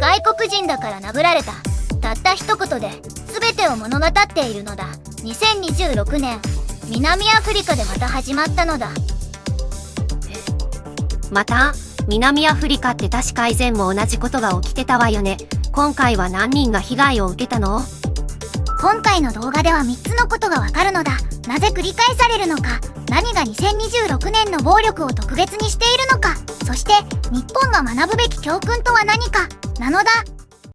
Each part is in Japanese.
外国人だから殴られた。たった一言で全てを物語っているのだ。2026年、南アフリカでまた始まったのだ。また南アフリカって確か以前も同じことが起きてたわよね。今回は何人が被害を受けたの？今回の動画では3つのことがわかるのだ。なぜ繰り返されるのか、何が2026年の暴力を特別にしているのか、そして日本が学ぶべき教訓とは何かなのだ。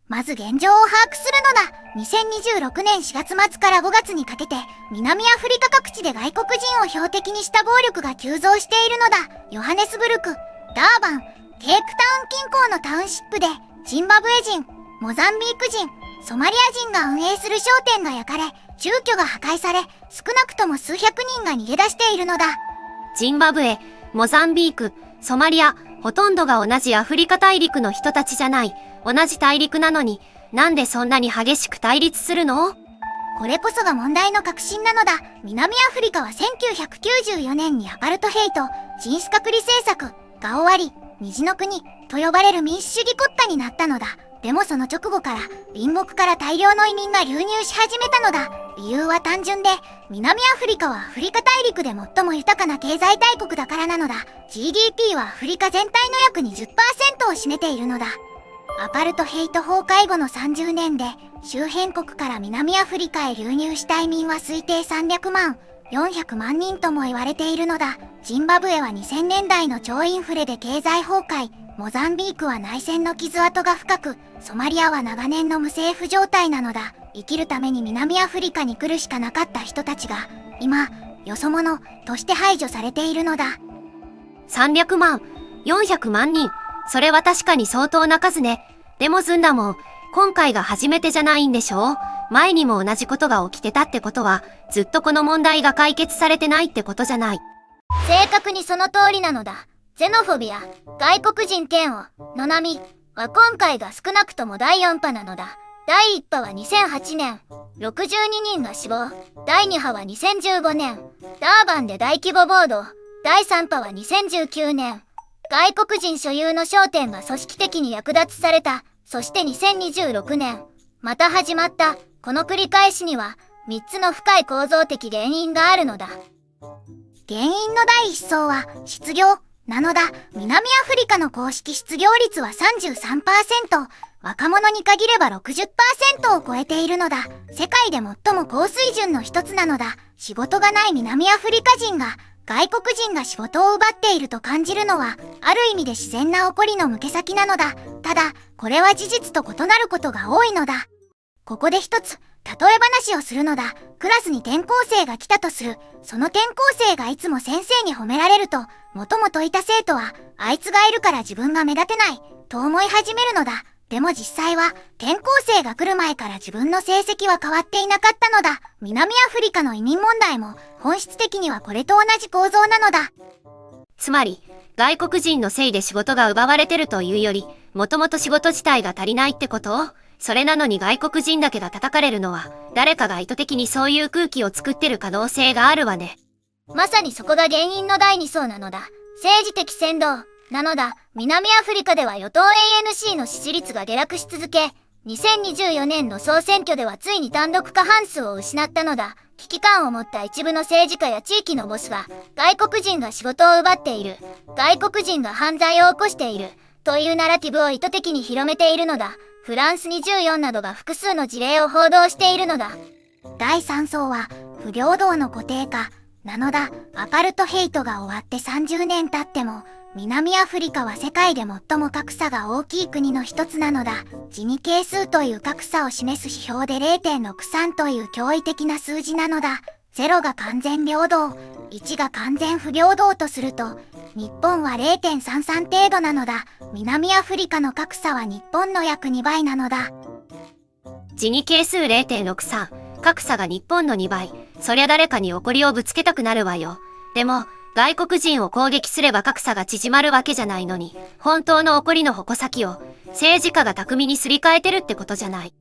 まず現状を把握するのだ。2026年4月末から5月にかけて南アフリカ各地で外国人を標的にした暴力が急増しているのだ。ヨハネスブルク、ダーバン、ケープタウン近郊のタウンシップでジンバブエ人、モザンビーク人、ソマリア人が運営する商店が焼かれ、住居が破壊され、少なくとも数百人が逃げ出しているのだ。ジンバブエ、モザンビーク、ソマリア、ほとんどが同じアフリカ大陸の人たちじゃない。同じ大陸なのに、なんでそんなに激しく対立するの？これこそが問題の核心なのだ。南アフリカは1994年にアパルトヘイト、人種隔離政策が終わり、虹の国と呼ばれる民主主義国家になったのだ。でもその直後から隣国から大量の移民が流入し始めたのだ。理由は単純で、南アフリカはアフリカ大陸で最も豊かな経済大国だからなのだ。GDP はアフリカ全体の約 20% を占めているのだ。アパルトヘイト崩壊後の30年で周辺国から南アフリカへ流入した移民は推定300万、400万人とも言われているのだ。ジンバブエは2000年代の超インフレで経済崩壊、モザンビークは内戦の傷跡が深く、ソマリアは長年の無政府状態なのだ。生きるために南アフリカに来るしかなかった人たちが、今、よそ者として排除されているのだ。300万、400万人。それは確かに相当な数ね。でもずんだもん、今回が初めてじゃないんでしょう？前にも同じことが起きてたってことは、ずっとこの問題が解決されてないってことじゃない。正確にその通りなのだ。ゼノフォビア、外国人嫌悪の波は今回が少なくとも第4波なのだ。第1波は2008年、62人が死亡。第2波は2015年、ダーバンで大規模暴動。第3波は2019年、外国人所有の商店が組織的に略奪された。そして2026年、また始まった。この繰り返しには3つの深い構造的原因があるのだ。原因の第1層は失業なのだ。南アフリカの公式失業率は 33%、若者に限れば 60% を超えているのだ。世界で最も高水準の一つなのだ。仕事がない南アフリカ人が外国人が仕事を奪っていると感じるのは、ある意味で自然な起こりの向け先なのだ。ただ、これは事実と異なることが多いのだ。ここで一つ、例え話をするのだ。クラスに転校生が来たとする。その転校生がいつも先生に褒められると、もともといた生徒は、あいつがいるから自分が目立てない、と思い始めるのだ。でも実際は、転校生が来る前から自分の成績は変わっていなかったのだ。南アフリカの移民問題も、本質的にはこれと同じ構造なのだ。つまり、外国人のせいで仕事が奪われてるというより、もともと仕事自体が足りないってこと？それなのに外国人だけが叩かれるのは、誰かが意図的にそういう空気を作ってる可能性があるわね。まさにそこが原因の第2層なのだ。政治的扇動なのだ。南アフリカでは与党 ANC の支持率が下落し続け、2024年の総選挙ではついに単独過半数を失ったのだ。危機感を持った一部の政治家や地域のボスが、外国人が仕事を奪っている、外国人が犯罪を起こしている、というナラティブを意図的に広めているのだ。フランス24などが複数の事例を報道しているのだ。第3層は、不平等の固定化なのだ。アパルトヘイトが終わって30年経っても、南アフリカは世界で最も格差が大きい国の一つなのだ。ジニ係数という格差を示す指標で 0.63 という驚異的な数字なのだ。0が完全平等、1が完全不平等とすると、日本は 0.33 程度なのだ。南アフリカの格差は日本の約2倍なのだ。ジニ係数 0.63、格差が日本の2倍。そりゃ誰かに怒りをぶつけたくなるわよ。でも、外国人を攻撃すれば格差が縮まるわけじゃないのに、本当の怒りの矛先を政治家が巧みにすり替えてるってことじゃない。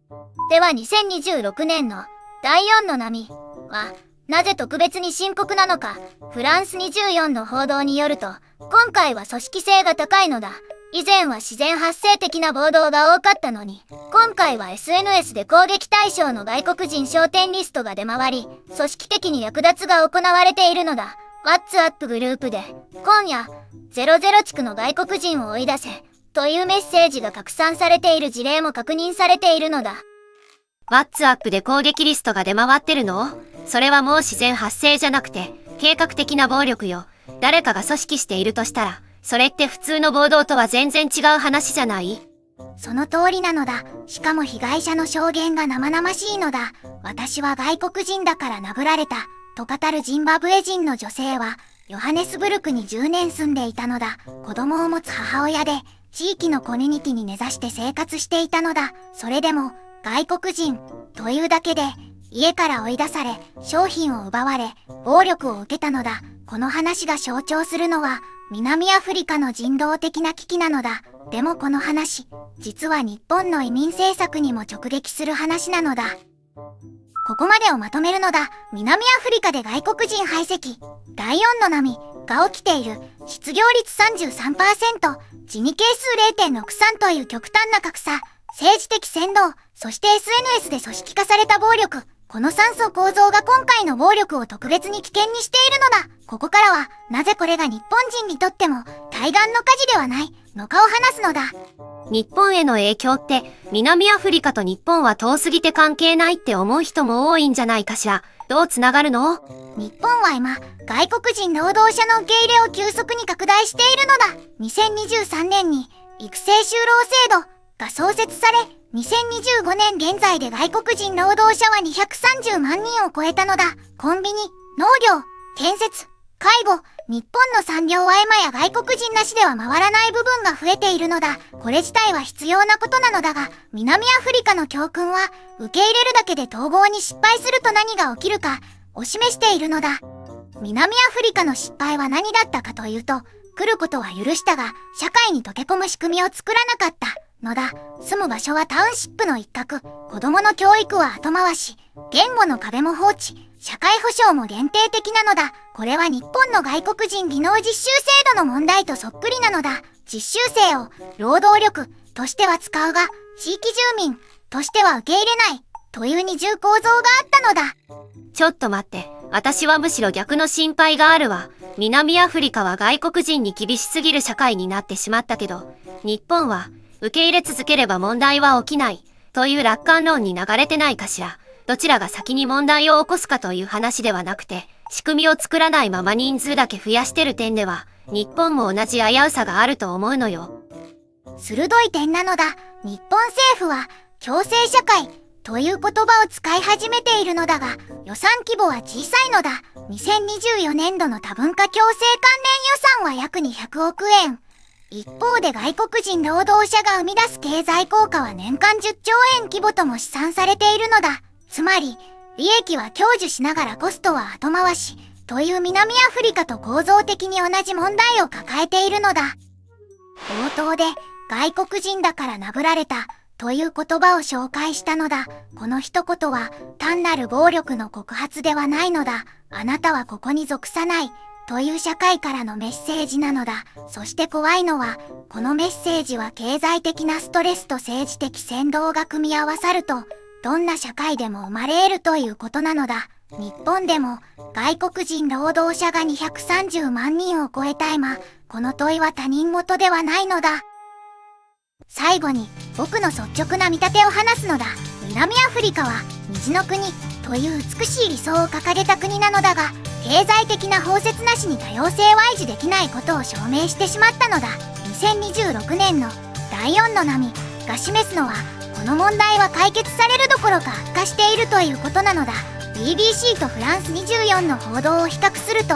では2026年の第4の波は、なぜ特別に深刻なのか。フランス24の報道によると、今回は組織性が高いのだ。以前は自然発生的な暴動が多かったのに、今回は SNS で攻撃対象の外国人商店リストが出回り、組織的に略奪が行われているのだ。WhatsApp グループで、今夜、00地区の外国人を追い出せ、というメッセージが拡散されている事例も確認されているのだ。WhatsApp で攻撃リストが出回ってるの？それはもう自然発生じゃなくて、計画的な暴力よ。誰かが組織しているとしたら、それって普通の暴動とは全然違う話じゃない？その通りなのだ。しかも被害者の証言が生々しいのだ。私は外国人だから殴られた、と語るジンバブエ人の女性は、ヨハネスブルクに10年住んでいたのだ。子供を持つ母親で、地域のコミュニティに根ざして生活していたのだ。それでも、外国人、というだけで、家から追い出され、商品を奪われ、暴力を受けたのだ。この話が象徴するのは、南アフリカの人道的な危機なのだ。でもこの話、実は日本の移民政策にも直撃する話なのだ。ここまでをまとめるのだ。南アフリカで外国人排斥、第4の波が起きている。失業率 33%、ジニ係数 0.63 という極端な格差、政治的扇動、そして SNS で組織化された暴力。この3層構造が今回の暴力を特別に危険にしているのだ。ここからは、なぜこれが日本人にとっても対岸の火事ではないのかを話すのだ。日本への影響って、南アフリカと日本は遠すぎて関係ないって思う人も多いんじゃないかしら。どうつながるの？日本は今、外国人労働者の受け入れを急速に拡大しているのだ。2023年に育成就労制度が創設され、2025年現在で外国人労働者は230万人を超えたのだ。コンビニ、農業、建設、介護、日本の産業は今や外国人なしでは回らない部分が増えているのだ。これ自体は必要なことなのだが、南アフリカの教訓は、受け入れるだけで統合に失敗すると何が起きるかを示しているのだ。南アフリカの失敗は何だったかというと、来ることは許したが、社会に溶け込む仕組みを作らなかったのだ。住む場所はタウンシップの一角、子供の教育は後回し、言語の壁も放置、社会保障も限定的なのだ。これは日本の外国人技能実習制度の問題とそっくりなのだ。実習生を労働力としては使うが、地域住民としては受け入れないという二重構造があったのだ。ちょっと待って、私はむしろ逆の心配があるわ。南アフリカは外国人に厳しすぎる社会になってしまったけど、日本は受け入れ続ければ問題は起きないという楽観論に流れてないかしら。どちらが先に問題を起こすかという話ではなくて、仕組みを作らないまま人数だけ増やしてる点では、日本も同じ危うさがあると思うのよ。鋭い点なのだ。日本政府は、共生社会という言葉を使い始めているのだが、予算規模は小さいのだ。2024年度の多文化共生関連予算は約200億円。一方で外国人労働者が生み出す経済効果は年間10兆円規模とも試算されているのだ。つまり、利益は享受しながらコストは後回し、という南アフリカと構造的に同じ問題を抱えているのだ。冒頭で、外国人だから殴られた、という言葉を紹介したのだ。この一言は、単なる暴力の告発ではないのだ。あなたはここに属さない、という社会からのメッセージなのだ。そして怖いのは、このメッセージは経済的なストレスと政治的扇動が組み合わさると、どんな社会でも生まれ得るということなのだ。日本でも外国人労働者が230万人を超えた今、この問いは他人事ではないのだ。最後に僕の率直な見立てを話すのだ。南アフリカは虹の国という美しい理想を掲げた国なのだが、経済的な包摂なしに多様性を維持できないことを証明してしまったのだ。2026年の第4の波が示すのは、この問題は解決されるどころか悪化しているということなのだ。BBC とフランス24の報道を比較すると、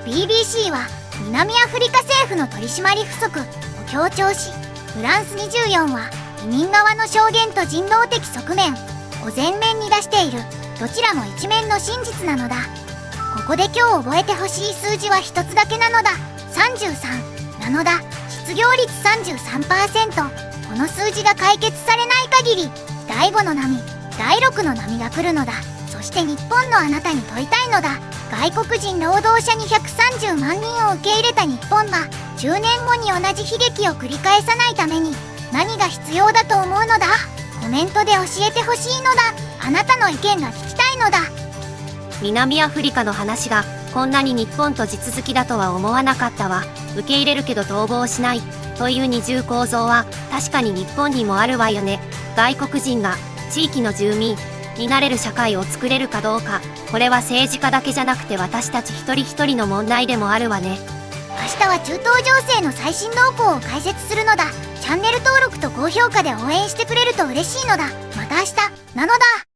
BBC は南アフリカ政府の取り締まり不足を強調し、フランス24は移民側の証言と人道的側面を前面に出している。どちらも一面の真実なのだ。ここで今日覚えてほしい数字は一つだけなのだ。33なのだ。失業率 33%。この数字が解決されない限り、第5の波、第6の波が来るのだ。そして日本のあなたに問いたいのだ。外国人労働者230万人を受け入れた日本が10年後に同じ悲劇を繰り返さないために何が必要だと思うのだ。コメントで教えてほしいのだ。あなたの意見が聞きたいのだ。南アフリカの話がこんなに日本と地続きだとは思わなかったわ。受け入れるけど逃亡しないという二重構造は確かに日本にもあるわよね。外国人が地域の住民になれる社会を作れるかどうか、これは政治家だけじゃなくて私たち一人一人の問題でもあるわね。明日は中東情勢の最新動向を解説するのだ。チャンネル登録と高評価で応援してくれると嬉しいのだ。また明日なのだ。